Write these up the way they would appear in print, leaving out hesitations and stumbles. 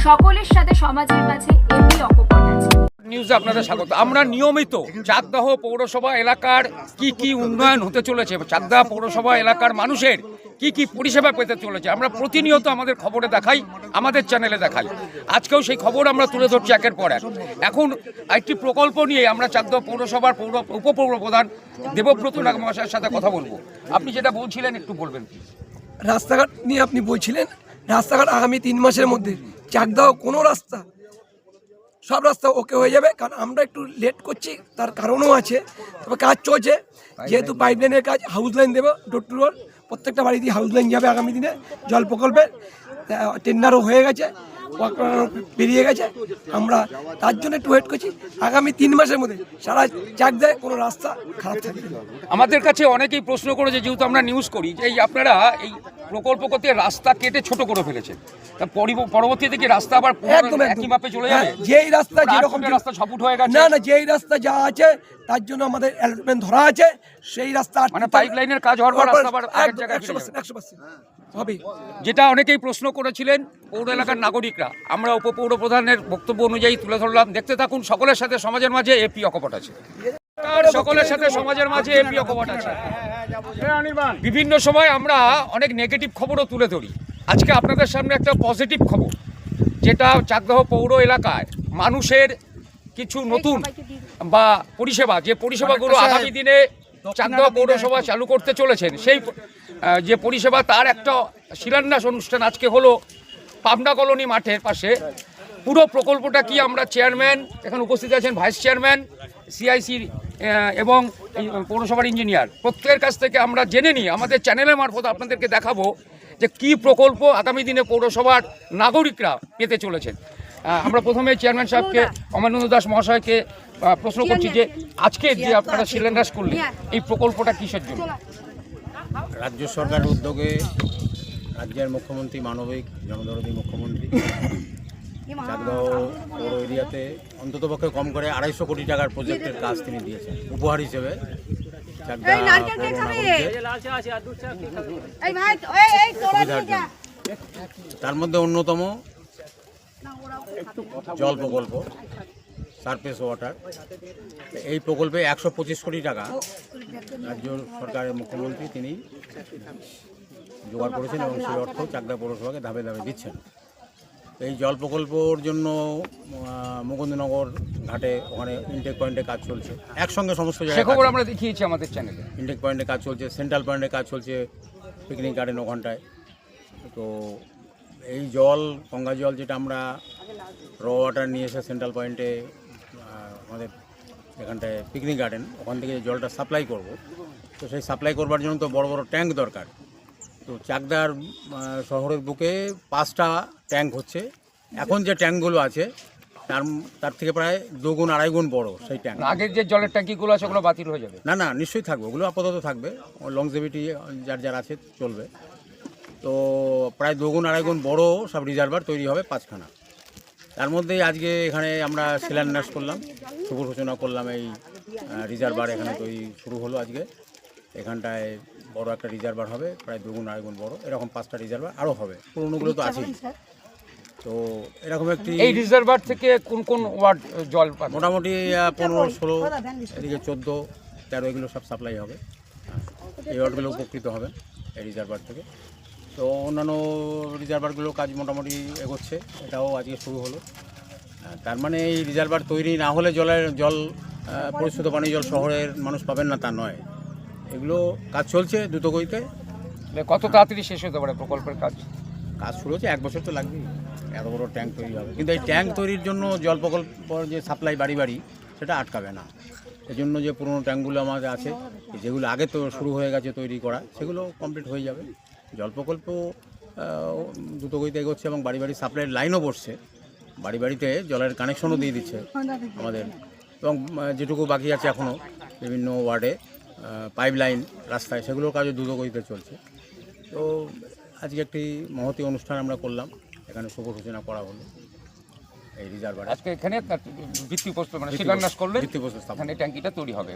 সকলের সাথে সমাজের মাঝে এমনি অকপট আছে। নিউজে আপনাদের স্বাগত। আমরা নিয়মিত চাকদাহ পৌরসভা এলাকার কি উন্নয়ন হতে চলেছে, চাকদাহ পৌরসভা এলাকার মানুষের কি পরিষেবা পেতে চলেছে আমরা প্রতিনিয়ত আমাদের খবরে দেখাই, আমাদের চ্যানেলে দেখাই। আজকেও সেই খবর আমরা তুলে ধরছি একের পর এক। এখন একটি প্রকল্প নিয়ে আমরা চাকদাহ পৌরসভার উপপৌর প্রধান দেবব্রত নাগ মহাশয়ের সাথে কথা বলবো। আপনি যেটা বলছিলেন একটু বলবেন। রাস্তাঘাট নিয়ে আপনি বলছিলেন, রাস্তাঘাট আগামী 3 মাসের মধ্যে চাকদাহ কোনো রাস্তা, সব রাস্তা ওকে হয়ে যাবে। কারণ আমরা একটু লেট করছি, তার কারণও আছে। তবে কাজ চলছে, যেহেতু পাইপলাইনের কাজ, হাউস লাইন দেবো ডোর টু ডোর, প্রত্যেকটা বাড়ি দিয়ে হাউস লাইন যাবে আগামী দিনে। জল প্রকল্পের টেন্ডারও হয়ে গেছে, পেরিয়ে গেছে। আমরা তার জন্য একটু ওয়েট করছি। আগামী 3 মাসের মধ্যে সারা চাকদায় কোনো রাস্তা খারাপ থাকবে না। আমাদের কাছে অনেকেই প্রশ্ন করেছে, যেহেতু আমরা নিউজ করি, যে এই আপনারা এই প্রকল্প করতে রাস্তা কেটে ছোট করে ফেলেছেন, তা পরবর্তীতে কি রাস্তা আবার একই মাপে চলে যাবে? যেই রাস্তা যেরকম রাস্তা 6 ফুট হয়ে গেছে, না যেই রাস্তা যা আছে তার জন্য আমাদের অ্যালটমেন্ট ধরা আছে। সেই রাস্তা মানে পাইপলাইনের কাজ হওয়ার পর রাস্তা আবার আগের জায়গায় 100% হবে। যেটা অনেকেই প্রশ্ন করেছিলেন পৌর এলাকার নাগরিকরা, আমরা উপপৌর প্রধানের বক্তব্য অনুযায়ী তুলে ধরলাম। দেখতে থাকুন সকলের সাথে সমাজের মাঝে এপি অকপট আছে। সকলের সাথে সমাজের মাঝে এপি অকপট আছে। বিভিন্ন সময় আমরা অনেক নেগেটিভ খবরও তুলে ধরি। আজকে আপনাদের সামনে একটা পজিটিভ খবর, যেটা চাকদাহ পৌর এলাকায় মানুষের কিছু নতুন বা পরিষেবা, যে পরিষেবাগুলো আগামী দিনে চাকদাহ পৌরসভা চালু করতে চলেছেন, সেই যে পরিষেবা তার একটা শিলান্যাস অনুষ্ঠান আজকে হলো পাবনা কলোনি মাঠের পাশে। পুরো প্রকল্পটা কি আমরা চেয়ারম্যান, এখানে উপস্থিত আছেন ভাইস চেয়ারম্যান, সিআইসি এবং পৌরসভার ইঞ্জিনিয়ার, প্রত্যেকের কাছ থেকে আমরা জেনে নিই। আমাদের চ্যানেলের মারফত আপনাদেরকে দেখাবো যে কি প্রকল্প আগামী দিনে পৌরসভার নাগরিকরা পেতে চলেছেন। আমরা প্রথমে চেয়ারম্যান সাহেবকে, অমরেন্দ্র দাস মহাশয়কে প্রশ্ন করছি যে আজকে যে আপনারা শিলান্যাস করলেন, এই প্রকল্পটা কিসের জন্য? রাজ্য সরকারের উদ্যোগে রাজ্যের মুখ্যমন্ত্রী, মানবিক জনদরদী মুখ্যমন্ত্রী, চাকদাহ পৌর এরিয়াতে অন্ততপক্ষে কম করে 250 কোটি টাকার প্রজেক্টের কাজ তিনি দিয়েছেন উপহার হিসেবে চাকদাহ পৌর নাগরিকদের। তার মধ্যে অন্যতম জল প্রকল্প, সারফেস ওয়াটার। এই প্রকল্পে 125 কোটি টাকা রাজ্য সরকারের মুখ্যমন্ত্রী তিনি জোগাড় করেছেন এবং সেই অর্থ চাকদাহ পৌরসভাকে ধাপে ধাপে দিচ্ছেন। এই জল প্রকল্পর জন্য মুকুন্দনগর ঘাটে ওখানে ইনটেক পয়েন্টে কাজ চলছে, একসঙ্গে সমস্ত জায়গায় খবর আমরা দেখিয়েছি আমাদের চ্যানেলে। ইনটেক পয়েন্টে কাজ চলছে, সেন্ট্রাল পয়েন্টে কাজ চলছে, পিকনিক গার্ডেন ওখানটায়। তো এই জল, গঙ্গা জল, যেটা আমরা র ওয়াটার নিয়ে এসে সেন্ট্রাল পয়েন্টে আমাদের এখানটায় পিকনিক গার্ডেন, ওখান থেকে জলটা সাপ্লাই করব। তো সেই সাপ্লাই করবার জন্য তো বড় বড় ট্যাঙ্ক দরকার। তো চাকদার শহরের বুকে 5টা ট্যাঙ্ক হচ্ছে। এখন যে ট্যাঙ্কগুলো আছে তার থেকে প্রায় 2 গুণ 2.5 গুণ বড় সেই ট্যাঙ্ক। আগের যে জলের ট্যাঙ্কিগুলো আছে ওগুলো বাতিল হয়ে যাবে? না, নিশ্চয়ই থাকবে, ওগুলো আপাতত থাকবে, লংজিভিটি যার আছে চলবে। তো প্রায় 2 গুণ 2.5 গুণ বড় সব রিজার্ভার তৈরি হবে 5খানা। তার মধ্যেই আজকে এখানে আমরা শিলান্যাস করলাম, শুভ সূচনা করলাম। এই রিজার্ভার এখানে তৈরি শুরু হলো আজকে। এখানটায় বড় একটা রিজার্ভার হবে, প্রায় 2 গুণ 2.5 গুণ বড়। এরকম 5টা রিজার্ভার আরও হবে, পুরোনোগুলো তো আছেই। তো এরকম একটি এই রিজার্ভার থেকে কোন কোন ওয়ার্ড জল পাবে? মোটামুটি 15, 16, এদিকে 14, 13 এগুলো সব সাপ্লাই হবে। এই ওয়ার্ডগুলো উপকৃত হবে এই রিজার্ভার থেকে। তো অন্যান্য রিজার্ভারগুলো কাজ মোটামুটি এগোচ্ছে, এটাও আজকে শুরু হলো। তার মানে এই রিজার্ভার তৈরি না হলে জল পরিশুদ্ধ পানীয় জল শহরের মানুষ পাবেন না তা নয়। এগুলো কাজ চলছে দ্রুত গতিতে। কত তাড়াতাড়ি শেষ হতে পারে প্রকল্পের কাজ? কাজ শুরু হচ্ছে, 1 বছর তো লাগবেই, এত বড় ট্যাঙ্ক তৈরি হবে। কিন্তু এই ট্যাঙ্ক তৈরির জন্য জল প্রকল্পর যে সাপ্লাই বাড়ি বাড়ি সেটা আটকাবে না। এই জন্য যে পুরনো ট্যাঙ্কগুলো আমাদের আছে, যেগুলো আগে তো শুরু হয়ে গেছে তৈরি করা, সেগুলো কমপ্লিট হয়ে যাবে। জল প্রকল্প দ্রুত গতিতে এগোচ্ছে এবং বাড়ি বাড়ি সাপ্লাইয়ের লাইনও বসছে, বাড়ি বাড়িতে জলের কানেকশনও দিয়ে দিচ্ছে আমাদের। এবং যেটুকু বাকি আছে এখনও বিভিন্ন ওয়ার্ডে পাইপ লাইন রাস্তায়, সেগুলোর কাজও দ্রুত গতিতে চলছে। তো আজকে একটি মহতী অনুষ্ঠান আমরা করলাম, এখানে শুভ সূচনা করা হলো এই রিজার্ভার। আজকে এখানে ভিত্তিপ্রস্তর মানে শিলান্যাস করলেন, ভিত্তিপ্রস্তর এখানে ট্যাঙ্কিটা তৈরি হবে।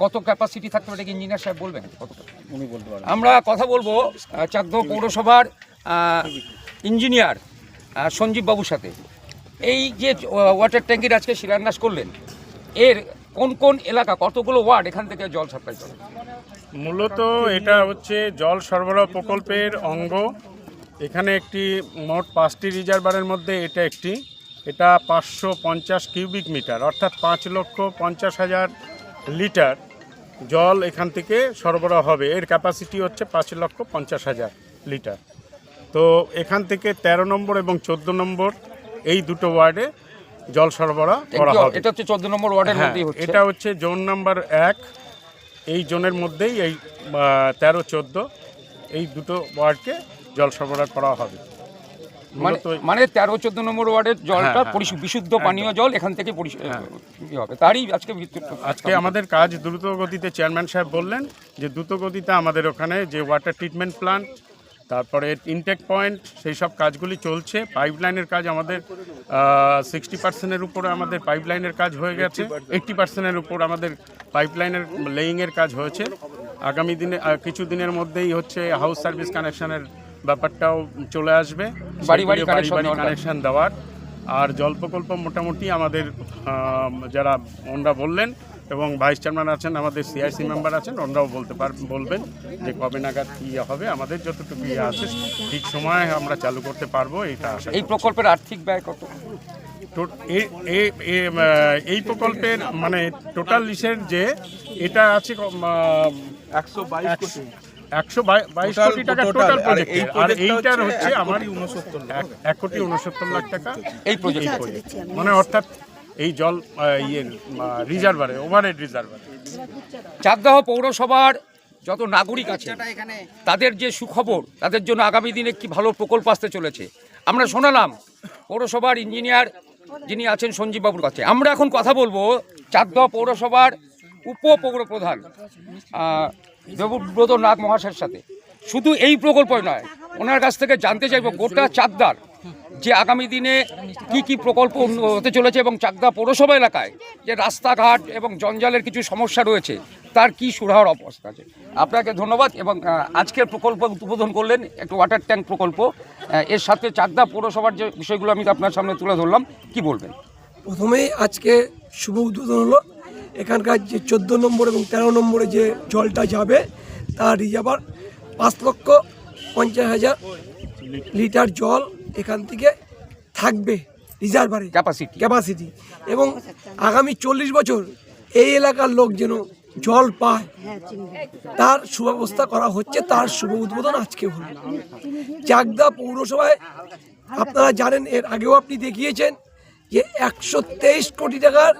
কত ক্যাপাসিটি থাকতে পারে ইঞ্জিনিয়ার সাহেব বলবেন? কতটা উনি বলতে পারেন। আমরা কথা বলবো চাকদাহ পৌরসভার ইঞ্জিনিয়ার সঞ্জীব বাবুর সাথে এই যে ওয়াটার ট্যাঙ্কির আজকে শিলান্যাস করলেন, এর কোন কোন এলাকা, কতগুলো ওয়ার্ড এখান থেকে জল সাপ্লাই করে? মূলত এটা হচ্ছে জল সরবরাহ প্রকল্পের অঙ্গ। এখানে একটি মোট 5টি রিজার্ভারের মধ্যে এটা 550 কিউবিক মিটার, অর্থাৎ 5,50,000 লিটার জল এখান থেকে সরবরাহ হবে। এর ক্যাপাসিটি হচ্ছে 5,50,000 লিটার। তো এখান থেকে 13 নম্বর এবং 14 নম্বর এই দুটো ওয়ার্ডে জল সরবরাহ করা হবে। এটা হচ্ছে 14 নম্বর ওয়ার্ডের হ্যাঁ, মধ্যেই হচ্ছে। এটা হচ্ছে জোন নাম্বার 1। এই জোনের মধ্যেই এই 13-14 এই দুটো ওয়ার্ডকে জল সরবরাহ করা হবে। মানে 13-14 নম্বর ওয়ার্ডের জলটা বিশুদ্ধ পানীয় জল এখান থেকে হবে, তারই আজকে আমাদের কাজ দ্রুত গতিতে। চেয়ারম্যান সাহেব বললেন যে দ্রুত গতিতে আমাদের ওখানে যে ওয়াটার ট্রিটমেন্ট প্ল্যান্ট, তারপরে ইনটেক পয়েন্ট, সেই সব কাজগুলি চলছে। পাইপলাইনের কাজ আমাদের 60%-এর উপরে আমাদের পাইপলাইনের কাজ হয়ে গেছে। 80%-এর উপর আমাদের পাইপলাইনের লেইংয়ের কাজ হয়েছে। আগামী দিনে কিছু দিনের মধ্যেই হচ্ছে হাউস সার্ভিস কানেকশনের ব্যাপারটাও চলে আসবে, বাড়ি বাড়ি কানেকশন দেওয়ার। আর জল প্রকল্প মোটামুটি আমাদের যারা ওনরা বললেন, এবং ভাইস চেয়ারম্যান আছেন, আমাদের সিআইসি মেম্বার আছেন, ওনারাও বলবেন যে কবে নাগাদ কী হবে। আমাদের যতটুকু আছে ঠিক সময়ে আমরা চালু করতে পারবো, এটা আশা। এই প্রকল্পের আর্থিক ব্যয় কত? এই প্রকল্পের মানে টোটাল লিসের যে এটা আছে 122 কোটি টাকা টোটাল প্রজেক্ট। আর এইটার হচ্ছে আমার 1,69,00,000 টাকা এই প্রজেক্ট, মানে অর্থাৎ এই জল রিজার্ভারে, ওভারহেড রিজার্ভারে। চাকদাহ পৌরসভার যত নাগরিক আছে তাদের যে সুখবর, তাদের জন্য আগামী দিনে কি ভালো প্রকল্প আসতে চলেছে আমরা শোনালাম পৌরসভার ইঞ্জিনিয়ার যিনি আছেন সঞ্জীব বাবুর কাছে। আমরা এখন কথা বলবো চাকদাহ পৌরসভার উপপৌরপ্রধান দেবব্রত নাগ মহাশয়ের সাথে। শুধু এই প্রকল্পই নয়, ওনার কাছ থেকে জানতে চাইব গোটা চাকদার যে আগামী দিনে কি কি প্রকল্প হতে চলেছে, এবং চাকদা পৌরসভা এলাকায় যে রাস্তাঘাট এবং জঞ্জালের কিছু সমস্যা রয়েছে তার কি সুরাহার অবস্থা আছে। আপনাকে ধন্যবাদ। এবং আজকের প্রকল্প উদ্বোধন করলেন একটা ওয়াটার ট্যাঙ্ক প্রকল্প, এর সাথে চাকদা পৌরসভার যে বিষয়গুলো আমি আপনার সামনে তুলে ধরলাম, কি বলবেন? প্রথমেই আজকে শুভ উদ্বোধন হলো। এখানকার যে 14 নম্বর এবং 13 নম্বরে যে জলটা যাবে তার রিজার্ভার 5,50,000 লিটার জল এখান থেকে থাকবে রিজার্ভারে ক্যাপাসিটি। এবং আগামী 40 বছর এই এলাকার লোক যেন জল পায় তার সুব্যবস্থা করা হচ্ছে। তার শুভ উদ্বোধন আজকে হল। চাকদা পৌরসভায় আপনারা জানেন, এর আগেও আপনি দেখিয়েছেন যে 123 কোটি টাকার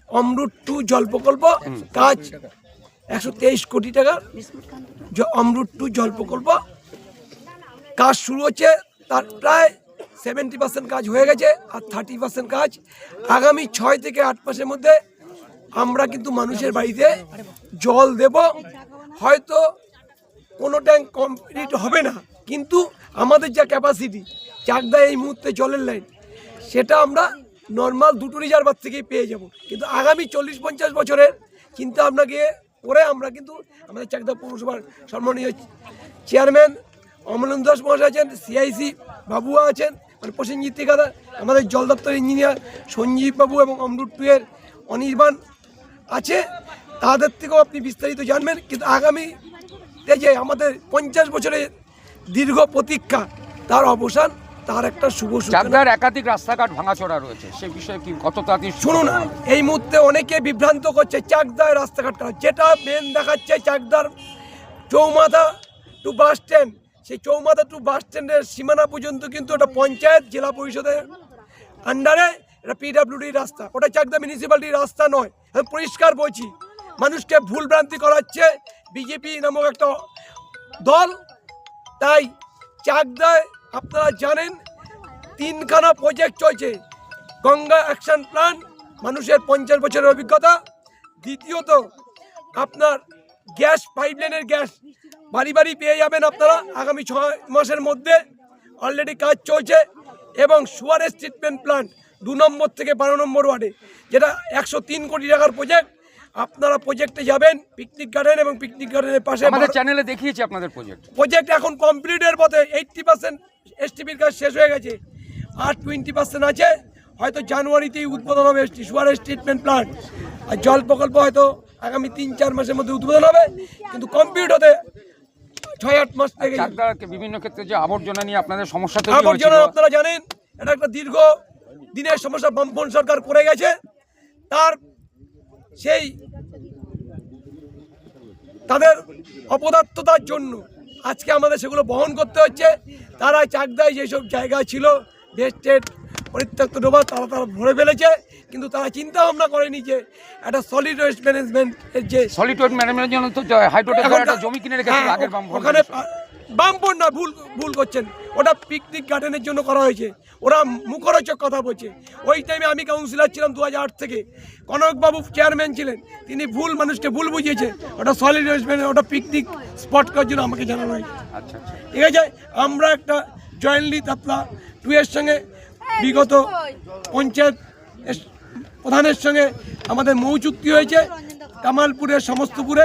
অমৃত 2 জল প্রকল্প কাজ, 123 কোটি টাকার অমৃত 2 জল প্রকল্প কাজ শুরু হচ্ছে। তার প্রায় 70% কাজ হয়ে গেছে, আর 30% কাজ আগামী 6 থেকে 8 মাসের মধ্যে আমরা কিন্তু মানুষের বাড়িতে জল দেব। হয়তো কোনো ট্যাঙ্ক কমপ্লিট হবে না, কিন্তু আমাদের যা ক্যাপাসিটি চাকদা এই মুহূর্তে জলের লাইন, সেটা আমরা নর্মাল 2টো রিজার্ভার থেকেই পেয়ে যাব। কিন্তু আগামী 40-50 বছরের চিন্তা আপনাকে করে আমরা কিন্তু আমাদের চাকদা পৌরসভার সম্মানীয় চেয়ারম্যান অমলেন্দু দাস মহাশয় আছেন, সিআইসি বাবুয়া আছেন, মানে প্রসেনজিৎ ঠিকাদার, আমাদের জল দপ্তর ইঞ্জিনিয়ার সঞ্জীব বাবু এবং অমৃত 2 এর অনির্বাণ আছে, তাদের থেকেও আপনি বিস্তারিত জানবেন। কিন্তু আগামীতে যে আমাদের 50 বছরের দীর্ঘ প্রতীক্ষা তার অবসান, তার একটা শুভ সূচনা। একাধিক রাস্তাঘাট ভাঙাচোরা রয়েছে, সে বিষয়ে কি কত তাড়াতাড়ি? শুনুন, এই মুহূর্তে অনেকে বিভ্রান্ত করছে চাকদায় রাস্তাঘাট করা, যেটা মেন দেখাচ্ছে চাকদার চৌমাথা টু বাস স্ট্যান্ড, সেই চৌমাথা টু বাস স্ট্যান্ডের সীমানা পর্যন্ত কিন্তু ওটা পঞ্চায়েত জেলা পরিষদের আন্ডারে, এটা পিডাব্লিউডি রাস্তা, ওটা চাকদা মিউনিসিপ্যালিটির রাস্তা নয়। আমি পরিষ্কার বলছি, মানুষকে ভুল ভ্রান্তি করাচ্ছে বিজেপি নামক একটা দল। তাই চাকদায় আপনারা জানেন 3খানা প্রজেক্ট চলছে। গঙ্গা অ্যাকশন প্ল্যান, মানুষের 50 বছরের অভিজ্ঞতা। দ্বিতীয়ত আপনার গ্যাস, পাইপলাইনের গ্যাস বাড়ি বাড়ি পেয়ে যাবেন আপনারা আগামী 6 মাসের মধ্যে, অলরেডি কাজ চলছে। এবং সুয়ারেজ ট্রিটমেন্ট প্ল্যান্ট 2 নম্বর থেকে 12 নম্বর ওয়ার্ডে, যেটা 103 কোটি টাকার প্রজেক্ট। আপনারা প্রজেক্টে যাবেন, পিকনিক গার্ডেন এবং পিকনিক গার্ডেনের পাশে আমাদের চ্যানেলে দেখিয়েছি আপনাদের প্রজেক্ট এখন কমপ্লিটের পথে, এসটিপির কাজ শেষ হয়ে গেছে, আর 20% আছে, হয়তো জানুয়ারিতেই উদ্বোধন হবে সুয়ারেজ ট্রিটমেন্ট প্লান্ট। আর জল প্রকল্প হয়তো আগামী 3-4 মাসের মধ্যে উদ্বোধন হবে, কিন্তু কমপ্লিট হতে 6-8 মাস থেকে। চাকদাকে বিভিন্ন ক্ষেত্রে যে আবর্জনা নিয়ে আপনাদের সমস্যা তৈরি আবর্জনা হয়েছিল, আপনারা জানেন এটা একটা দীর্ঘ দিনের সমস্যা বামপন্থী সরকার করে গেছে, তার সেই তাদের অপদার্থতার জন্য আজকে আমাদের সেগুলো বহন করতে হচ্ছে। তারা চাকদায় যেসব জায়গা ছিল ভেস্টেড পরিত্যক্ত ডোবা তারা ভরে ফেলেছে, কিন্তু তারা চিন্তা ভাবনা করেনি যে একটা সলিড ওয়েস্ট ম্যানেজমেন্টের যে সলিড ওয়েস্ট ম্যানেজমেন্টের জন্য তো হাইড্রোটেকের একটা জমি কিনে রেখেছিল আগের ওখানে বামপন না, ভুল করছেন, ওটা পিকনিক গার্ডেনের জন্য করা হয়েছে। ওরা মুখরোচক কথা বলছে। ওই টাইমে আমি কাউন্সিলর ছিলাম 2008 থেকে, কনকবাবু চেয়ারম্যান ছিলেন, তিনি ভুল মানুষকে ভুল বুঝিয়েছে। ওটা সলিড ওয়েস্ট ম্যানেজমেন্ট, ওটা পিকনিক স্পট করার জন্য আমাকে জানানো হয়েছে। আচ্ছা আচ্ছা, ঠিক আছে, আমরা একটা জয়েন্টলি তাপলা 2 এর সঙ্গে বিগত পঞ্চায়েত প্রধানের সঙ্গে আমাদের মৌ চুক্তি হয়েছে। কামালপুরের সমস্তপুরে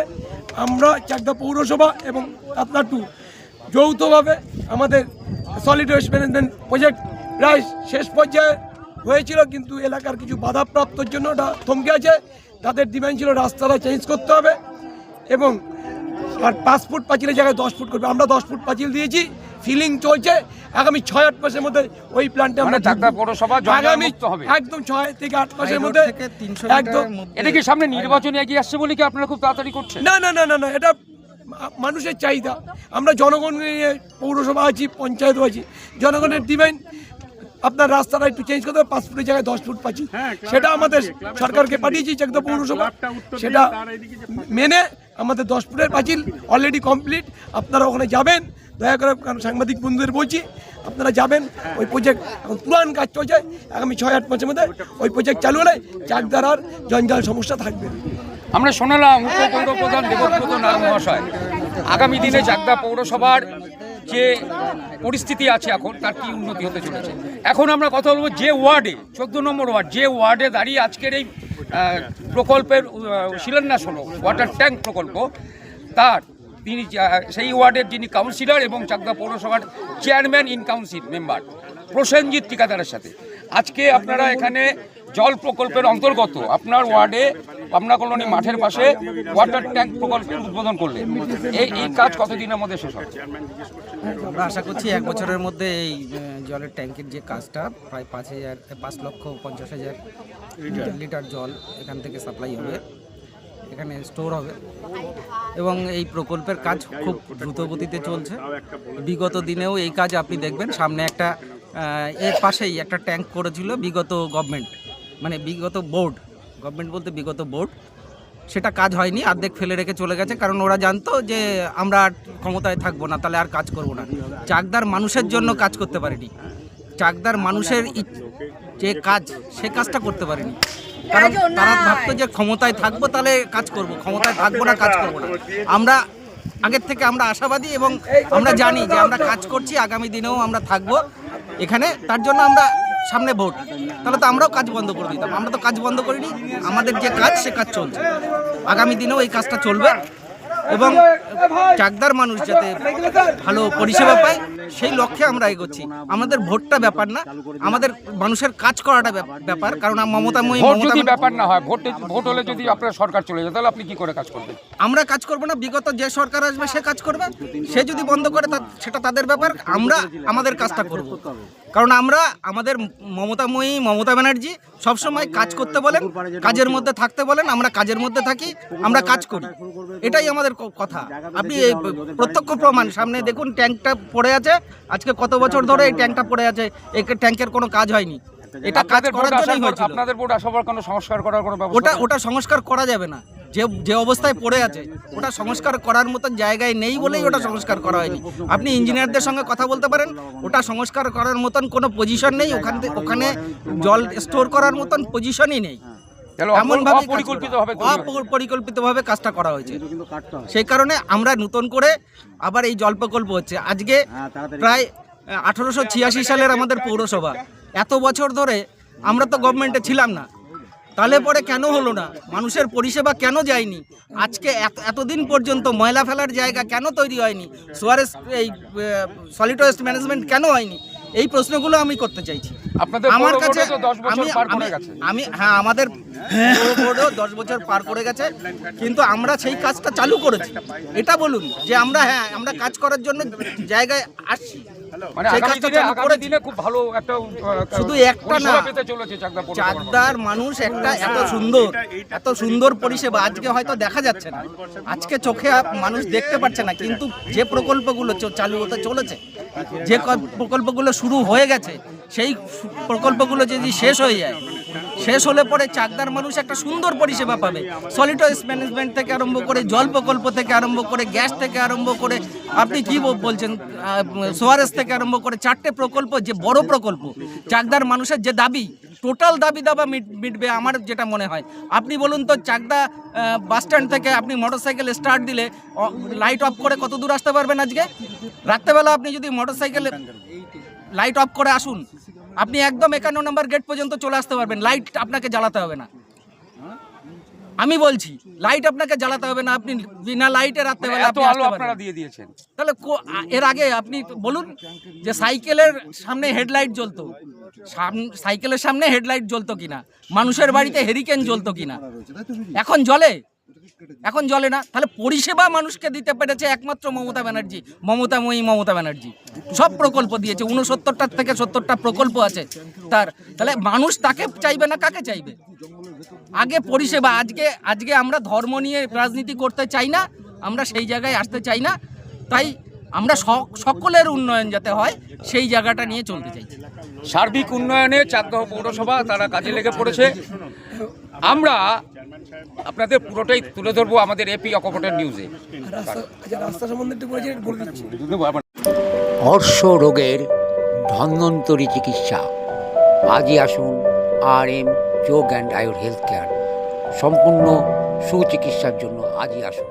আমরা চাকদা পৌরসভা এবং তাপলা 2 যৌথভাবে আমাদের সলিড ওয়েস্ট ম্যানেজমেন্ট প্রজেক্ট প্রায় শেষ পর্যায়ে হয়েছিল, কিন্তু এলাকার কিছু বাধাপ্রাপ্তর জন্য ওটা থমকে আছে। তাদের ডিমান্ড ছিল রাস্তাটা চেঞ্জ করতে হবে এবং আর 5 ফুট পাঁচিলের জায়গায় 10 ফুট করবে। আমরা 10 ফুট পাঁচিল দিয়েছি, ফিলিং চলছে। আগামী 6-8 মাসের মধ্যে ওই প্ল্যান্টে আমরা চাকদা পৌরসভা আগামী মুক্ত হবে একদম 6 থেকে 8 মাসের মধ্যে একদম। এটা কি সামনে নির্বাচনে এগিয়ে আসছে বলে কি আপনারা খুব তাড়াতাড়ি করছেন? না না না না না, এটা মানুষের চাহিদা। আমরা জনগণ নিয়ে পৌরসভা আছি, পঞ্চায়েতও আছি, জনগণের ডিমান্ড আপনার রাস্তাটা একটু চেঞ্জ করতে হবে, 5 ফুটের জায়গায় 10 ফুট পাচ্ছি, সেটা আমাদের সরকারকে পাঠিয়েছি চাকদা পৌরসভা, সেটা মেনে আমাদের 10 ফুটের পাঁচিল অলরেডি কমপ্লিট। আপনারা ওখানে যাবেন, দয়া করে সাংবাদিক বন্ধুদের বলছি, আপনারা যাবেন। ওই প্রজেক্ট এখন পুরান কাজ চলছে, আগামী 6-8 মাসের মধ্যে ওই প্রজেক্ট চালু হলে চাকদার আর জঞ্জাল সমস্যা থাকবে না। আমরা শোনালাম উপপৌর প্রধান দেবব্রত নাগ মহাশয় আগামী দিনে চাকদা পৌরসভার যে পরিস্থিতি আছে এখন তার কি উন্নতি হতে চলেছে। এখন আমরা কথা বলবো যে ওয়ার্ডে 14 নম্বর ওয়ার্ড, যে ওয়ার্ডে দাঁড়িয়ে আজকের এই প্রকল্পের শিলান্যাস হলো, ওয়াটার ট্যাঙ্ক প্রকল্প, তার তিনি সেই ওয়ার্ডের যিনি কাউন্সিলর এবং চাকদা পৌরসভার chairman in council member Prasenjit ঠিকাদারের সাথে আজকে আপনারা এখানে জল প্রকল্পের অন্তর্গত আপনার ওয়ার্ডে পাবনা কলোনি মাঠের পাশে ওয়াটার ট্যাঙ্ক প্রকল্পের উদ্বোধন করলেন। এই কাজ কতদিনের মধ্যে শেষ হবে? আমরা আশা করছি 1 বছরের মধ্যে এই জলের ট্যাঙ্কের যে কাজটা প্রায় 5,50,000 লিটার জল এখান থেকে সাপ্লাই হবে, এখানে স্টোর হবে এবং এই প্রকল্পের কাজ খুব দ্রুত গতিতে চলছে। বিগত দিনেও এই কাজ আপনি দেখবেন, সামনে একটা এর পাশেই একটা ট্যাঙ্ক করেছিল বিগত গভর্নমেন্ট, মানে বিগত বোর্ড, গভর্নমেন্ট বলতে বিগত বোর্ড, সেটা কাজ হয়নি, অর্ধেক ফেলে রেখে চলে গেছে, কারণ ওরা জানতো যে আমরা আর ক্ষমতায় থাকবো না, তাহলে আর কাজ করবো না। চাকদার মানুষের জন্য কাজ করতে পারেনি, চাকদার মানুষের যে কাজ সে কাজটা করতে পারেনি, কারণ তারা ভাবতো যে ক্ষমতায় থাকবো তাহলে কাজ করব, ক্ষমতায় থাকবো না কাজ করবো না। আমরা আগের থেকে আমরা আশাবাদী এবং আমরা জানি যে আমরা কাজ করছি, আগামী দিনেও আমরা থাকবো এখানে। তার জন্য আমরা সামনে ভোট, তাহলে তো আমরাও কাজ বন্ধ করে দিতাম, আমরা তো কাজ বন্ধ করিনি, আমাদের যে কাজ সে কাজ চলছে, আগামী দিনেও এই কাজটা চলবে এবং চাকদার মানুষ যাতে ভালো পরিষেবা পায় সেই লক্ষ্যে আমরা এগোচ্ছি। আমাদের ভোটটা ব্যাপার না, আমাদের মানুষের কাজ করাটা ব্যাপার, কারণ মমতাময়ী যদি ব্যাপার না হয়, ভোট হলে যদি আপনার সরকার চলে যায় তাহলে আপনি কি করে কাজ করবেন? আমরা কাজ করব না, বিগত যে সরকার আসবে সে কাজ করবে, সে যদি বন্ধ করে সেটা তাদের ব্যাপার, আমরা আমাদের কাজটা করব। কারণ আমরা আমাদের মমতা ব্যানার্জি সবসময় কাজ করতে বলেন, কাজের মধ্যে থাকতে বলেন, আমরা কাজের মধ্যে থাকি, আমরা কাজ করি, এটাই আমাদের কথা। আপনি প্রত্যক্ষ প্রমাণ, সামনে দেখুন ট্যাঙ্কটা পড়ে আছে, আজকে কত বছর ধরে এই ট্যাঙ্কটা পড়ে আছে, এই ট্যাঙ্কের কোনো কাজ হয়নি, এটা কাজ করার জন্যই হয়েছিল। আপনাদের বোর্ড আসার পর কোনো সংস্কার করার কোনো ব্যবস্থা? ওটা সংস্কার করা যাবে না, যে অবস্থায় পড়ে আছে ওটা সংস্কার করার মতন জায়গায় নেই বলেই ওটা সংস্কার করা হয়নি। আপনি ইঞ্জিনিয়ারদের সঙ্গে কথা বলতে পারেন, ওটা সংস্কার করার মতন কোনো পজিশন নেই, ওখানে জল স্টোর করার মতন পজিশনই নেই, এমনভাবে পরিকল্পিতভাবে কাজটা করা হয়েছে। সেই কারণে আমরা নতুন করে আবার এই জল প্রকল্প হচ্ছে। আজকে প্রায় 1886 সালের আমাদের পৌরসভা, এত বছর ধরে আমরা তো গভর্নমেন্টে ছিলাম না, তাহলে পরে কেন হলো না? মানুষের পরিষেবা কেন যায়নি? আজকে এতদিন পর্যন্ত ময়লা ফেলার জায়গা কেন তৈরি হয়নি? সোয়ারেজ এই সলিড ওয়েস্ট ম্যানেজমেন্ট কেন হয়নি? এই প্রশ্নগুলো আমি করতে চাইছি। আপনাদের আমার পৌর কাছে বোর্ডও তো 10 বছর পার করে গেছে। হ্যাঁ, আমাদের পৌর বোর্ডও 10 বছর পার করে গেছে, কিন্তু আমরা সেই কাজটা চালু করেছি। এটা বলুন যে আমরা কাজ করার জন্য জায়গায় আসছি, মানে সেই আগামী কাজটা দিনে চালু করেছি। খুব ভালো একটা শুধু একটা পরিষেবা না, পেতে চলেছে চাকদা পৌরসভা। চাকদার মানুষ একটা এত সুন্দর পরিষেবা আজকে হয়তো দেখা যাচ্ছে না, আজকে চোখে মানুষ দেখতে পাচ্ছে না, কিন্তু যে প্রকল্পগুলো চালু হতে চলেছে, যে প্রকল্পগুলো শুরু হয়ে গেছে, সেই প্রকল্পগুলো যদি শেষ হয়ে যায়, শেষ হলে পরে চাকদার মানুষ একটা সুন্দর পরিষেবা পাবে। সলিড ওয়েস্ট ম্যানেজমেন্ট থেকে আরম্ভ করে, জল প্রকল্প থেকে আরম্ভ করে, গ্যাস থেকে আরম্ভ করে, আপনি কি বলছেন, সোয়ারেজ থেকে আরম্ভ করে 4টে প্রকল্প, যে বড় প্রকল্প, চাকদার মানুষের যে দাবি, টোটাল দাবি দাবা মিটবে আমার যেটা মনে হয়। আপনি বলুন তো, চাকদা বাস স্ট্যান্ড থেকে আপনি মোটরসাইকেল স্টার্ট দিলে লাইট অফ করে কত দূর আসতে পারবেন? আজকে রাত্রেবেলা আপনি যদি মোটরসাইকেল লাইট অফ করে আসুন, আপনি একদম 51 নম্বর গেট পর্যন্ত চলে আসতে পারবেন, লাইট আপনাকে জ্বালাতে হবে না। আমি বলছি, লাইট আপনাকে জ্বালাতে হবে না, আপনি বিনা লাইটে রাত্রেবেলা এত আপনি আলো আসতে আপনারা পারবেন। দিয়ে দিয়েছেন। তাহলে এর আগে আপনি বলুন যে সাইকেলের সামনে হেডলাইট জ্বলতো, সাইকেলের সামনে হেডলাইট জ্বলতো কিনা, মানুষের বাড়িতে হেরিকেন জ্বলতো কিনা, এখন জ্বলে? এখন জ্বলে না। তাহলে পরিষেবা মানুষকে দিতে পেরেছে একমাত্র মমতা ব্যানার্জি, মমতাময়ী মমতা ব্যানার্জি। সব প্রকল্প দিয়েছে, 69টা থেকে 70টা প্রকল্প আছে তার। তাহলে মানুষ তাকে চাইবে না, কাকে চাইবে? আগে পরিষেবা। আজকে আমরা ধর্ম নিয়ে রাজনীতি করতে চাই না, আমরা সেই জায়গায় আসতে চাই না। তাই আমরা সকলের উন্নয়ন যাতে হয় সেই জায়গাটা নিয়ে চলতে চাইছি। সার্বিক উন্নয়নে চাকদহ পৌরসভা তারা কাজে লেগে পড়েছে। আমরা আপনাদের পুরোটাই তুলে ধরবো আমাদের এপি অকপটের নিউজে। রাস্তা সম্বন্ধে একটু বলে দিচ্ছি। অর্শ রোগের ধন্বন্তরী চিকিৎসা। আজই আসুন RM চোখ অ্যান্ড আয়ুর হেলথ কেয়ার। সম্পূর্ণ সুচিকিৎসার জন্য আজই আসুন।